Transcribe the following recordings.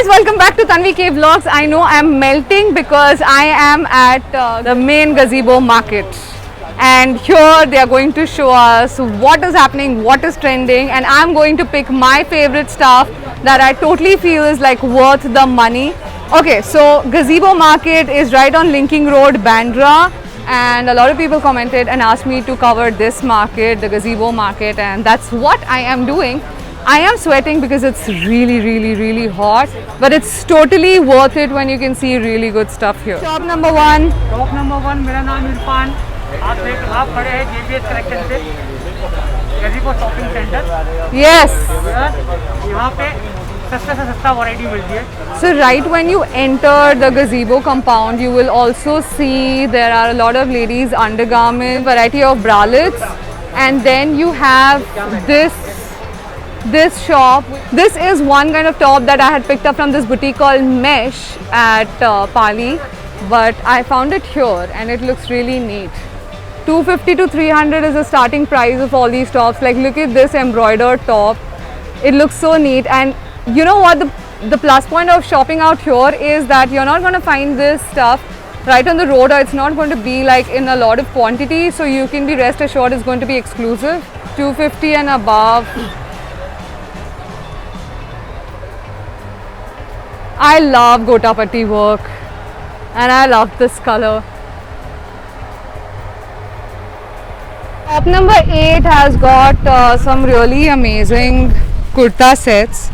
guys, welcome back to Tanvi K Vlogs. I know I'm melting because I am at the main gazebo market, and here they are going to show us what is happening, what is trending, and I'm going to pick my favorite stuff that I totally feel is like worth the money. Okay, so gazebo market is right on Linking Road, Bandra, and a lot of people commented and asked me to cover this market, the gazebo market, and that's what I am doing. I am sweating because it's really hot, but it's totally worth it when you can see really good stuff here. Shop number one. Shop number 1 मेरा नाम इरफान। आप खड़े हैं JBS collection से गजीबो shopping centre. Yes. यहाँ पे सस्ता से सस्ता वैरायटी मिलती है। So right when you enter the gazebo compound, you will also see there are a lot of ladies undergarment, variety of bralettes, and then you have this shop. This is one kind of top that I had picked up from this boutique called Mesh at Pali, but I found it here and it looks really neat. 250 to 300 is the starting price of all these tops. Like, look at this embroidered top. It looks so neat, and you know what, the plus point of shopping out here is that you're not going to find this stuff right on the road, or it's not going to be like in a lot of quantity, so you can be rest assured it's going to be exclusive. 250 and above. I love Gotapatti work and I love this color. Shop number 8 has got some really amazing kurta sets,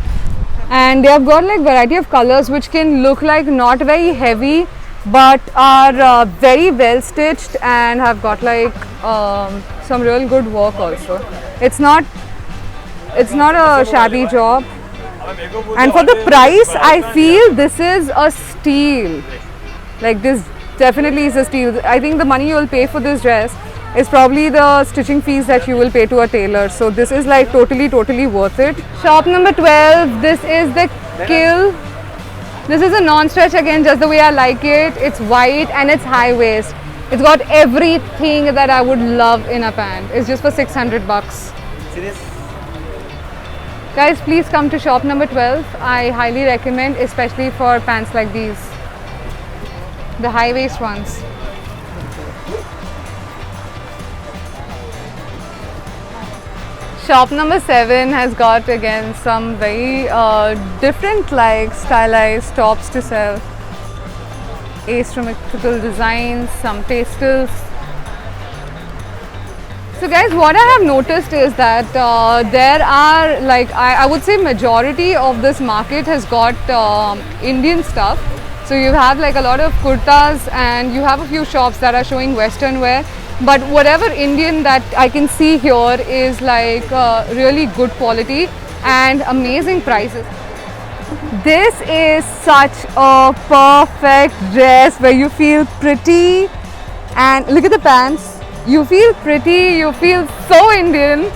and they have got like variety of colors which can look like not very heavy but are very well stitched and have got like some real good work also. It's not a shabby job. And for the price, I feel this is a steal. Like, this definitely is a steal. I think the money you will pay for this dress is probably the stitching fees that you will pay to a tailor. So this is like totally worth it. Shop number 12, this is the Kill. This is a non-stretch again, just the way I like it. It's white and it's high waist. It's got everything that I would love in a pant. It's just for 600 bucks. Guys, please come to shop number 12. I highly recommend, especially for pants like these, the high waist ones. Shop number 7 has got again some very different like stylized tops to sell. Asymmetrical designs, some pastels. So guys, what I have noticed is that there are like, I would say majority of this market has got Indian stuff. So you have like a lot of kurtas and you have a few shops that are showing western wear. But whatever Indian that I can see here is like really good quality and amazing prices. This is such a perfect dress where you feel pretty, and look at the pants. You feel pretty, you feel so Indian,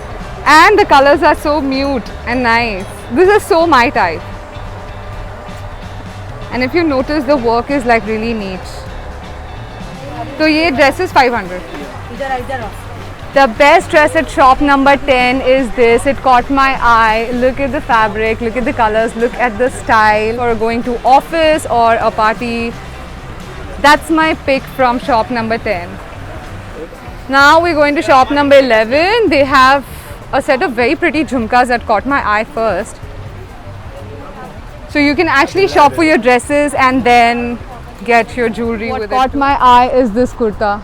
and the colors are so mute and nice. This is so my type. And if you notice, the work is like really neat. So this dress is 500. The best dress at shop number 10 is this. It caught my eye. Look at the fabric, look at the colors, look at the style. Or going to office or a party. That's my pick from shop number 10. Now we're going to shop number 11. They have a set of very pretty jhumkas that caught my eye first. So you can actually shop for your dresses and then get your jewelry with it. What caught my eye is this kurta.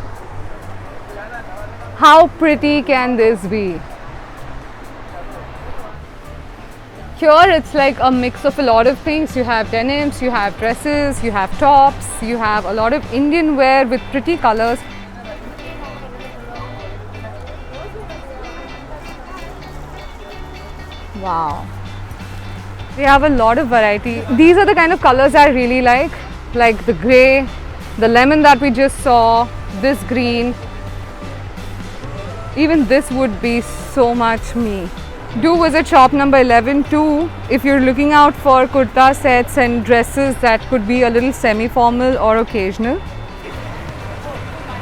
How pretty can this be? Here it's like a mix of a lot of things. You have denims, you have dresses, you have tops, you have a lot of Indian wear with pretty colors. Wow. They have a lot of variety. These are the kind of colors I really like the grey, the lemon that we just saw, this green. Even this would be so much me. Do visit shop number 11 too if you're looking out for kurta sets and dresses that could be a little semi-formal or occasional.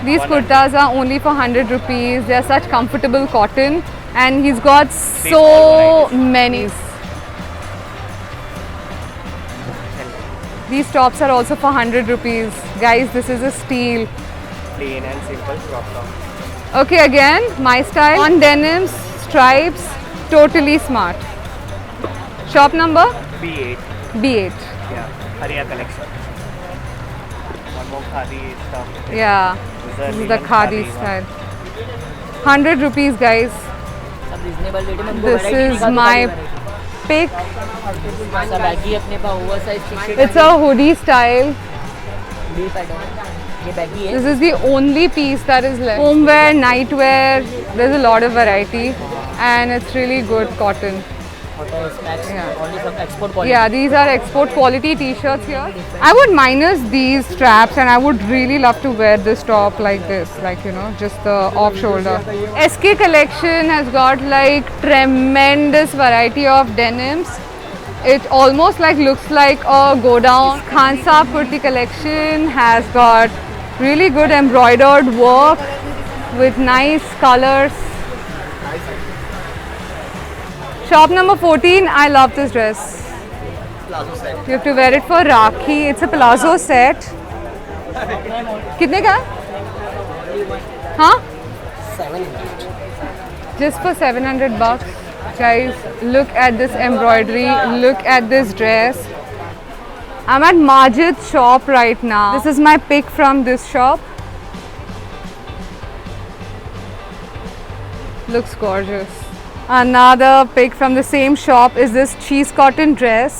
These kurtas are only for 100 rupees. They are such comfortable cotton, and he's got so many. These tops are also for 100 rupees. Guys, this is a steal. Plain and simple crop top. Okay, again, my style. On denims, stripes, totally smart. Shop number? B8. B8. Yeah. Haria collection. One more khadi stuff. Yeah, this is the khadi style. 100 rupees, guys. सब reasonable rate में हमको This variety is दिखा दो, my सारी variety। pick. सब baggy अपने पास oversize T-shirt It's a hoodie style. B pattern है। ये बैगी है। This is the only piece that is left. Homeware, nightwear, there's a lot of variety and it's really good cotton. Hotel snacks Yeah. only from export quality। Yeah, these are export quality t-shirts here. I would minus these straps and I would really love to wear this top like this, like you know, just the off shoulder. SK collection has got like tremendous variety of denims. It almost like looks like a go down. Khan Saab kurti collection has got really good embroidered work with nice colors. Shop number 14, I love this dress. You have to wear it for Rakhi. It's a palazzo set. कितने का? हाँ? 700। Just for 700 bucks. Guys, look at this embroidery. Look at this dress. I'm at Majid's shop right now. This is my pick from this shop. Looks gorgeous. Another pick from the same shop is this cheese cotton dress.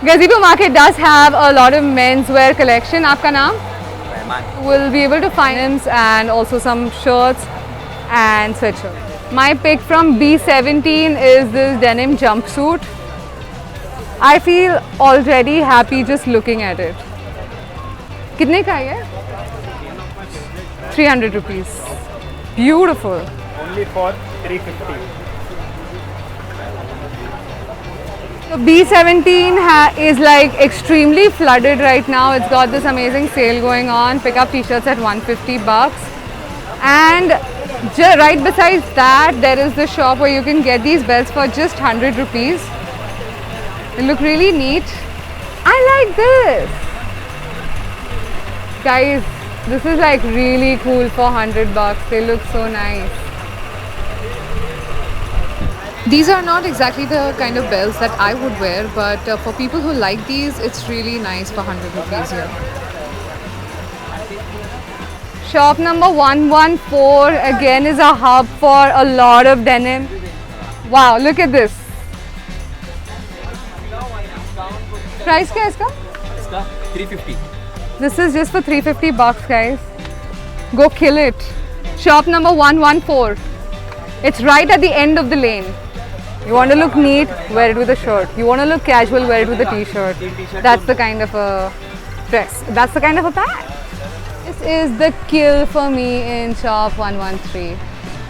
Gazebo Market does have a lot of menswear collection. Aapka naam? We'll be able to find them and also some shirts and sweatshirts. My pick from B17 is this denim jumpsuit. I feel already happy just looking at it. कितने का है? 300 rupees. Beautiful. Only for 350. So B17 is like extremely flooded right now. It's got this amazing sale going on. Pick up t-shirts at 150 bucks. And right besides that, there is the shop where you can get these belts for just 100 rupees. They look really neat. I like this. Guys, this is like really cool for 100 bucks. They look so nice. These are not exactly the kind of belts that I would wear, but for people who like these, it's really nice for 100 rupees here. Shop number 114 again is a hub for a lot of denim. Wow, look at this. Price क्या है इसका? इसका 350। This is just for 350 bucks, guys. Go kill it. Shop number 114. It's right at the end of the lane. You want to look neat, wear it with a shirt. You want to look casual, wear it with a t-shirt. That's the kind of a dress. That's the kind of a bag. This is the kill for me in shop 113.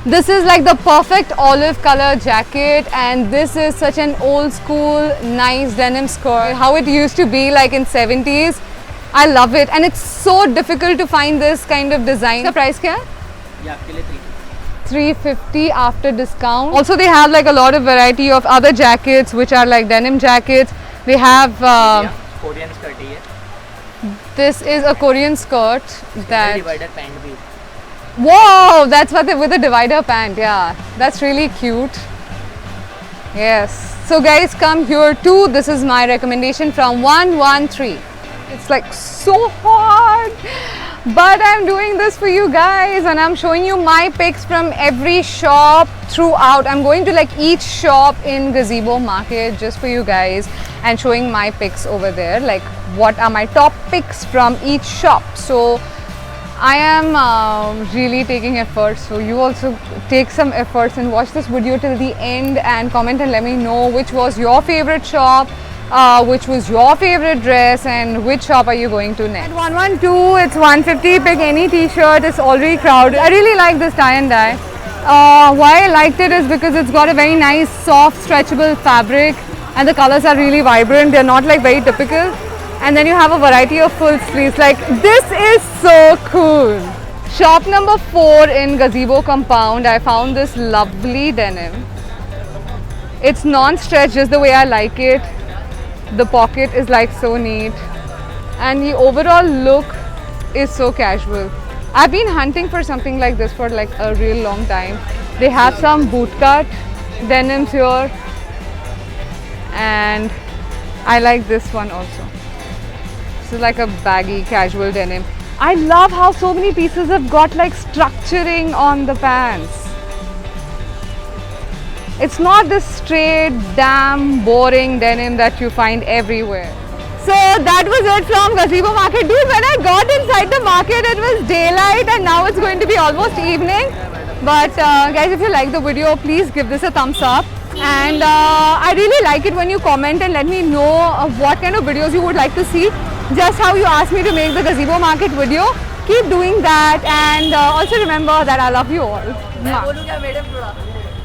This is like the perfect olive color jacket, and this is such an old school nice denim skirt. How it used to be like in 70s. I love it, and it's so difficult to find this kind of design. The price क्या है? ये आपके लिए 350 after discount. Also, they have like a lot of variety of other jackets, which are like denim jackets. They have Korean skirt है ये। this is a Korean skirt that. Divider pant भी। Whoa, that's what with the divider pant. Yeah, that's really cute. Yes. So guys, come here too. This is my recommendation from 113. It's like so hard, but I'm doing this for you guys, and I'm showing you my picks from every shop throughout. I'm going to like each shop in Gazebo Market just for you guys and showing my picks over there, like what are my top picks from each shop. So I am really taking efforts, so you also take some efforts and watch this video till the end and comment and let me know which was your favorite shop, which was your favorite dress, and which shop are you going to next. At 112, it's 150. Pick any t-shirt. It's already crowded. I really like this tie and dye. Why I liked it is because it's got a very nice soft stretchable fabric, and the colors are really vibrant. They're not like very typical. And then you have a variety of full sleeves. Like, this is so cool. Shop number 4 in Gazebo compound, I found this lovely denim. It's non-stretch, just the way I like it. The pocket is like so neat, and the overall look is so casual. I've been hunting for something like this for like a real long time. They have some bootcut denims here, and I like this one also. This is like a baggy casual denim. I love how so many pieces have got like structuring on the pants. It's not this straight, damn, boring denim that you find everywhere. So that was it from Gazebo Market. Dude, when I got inside the market, it was daylight and now it's going to be almost evening. But guys, if you like the video, please give this a thumbs up. And I really like it when you comment and let me know what kind of videos you would like to see. Just how you asked me to make the Gazebo Market video. Keep doing that, and also remember that I love you all. मैं बोलूँ क्या madam थोड़ा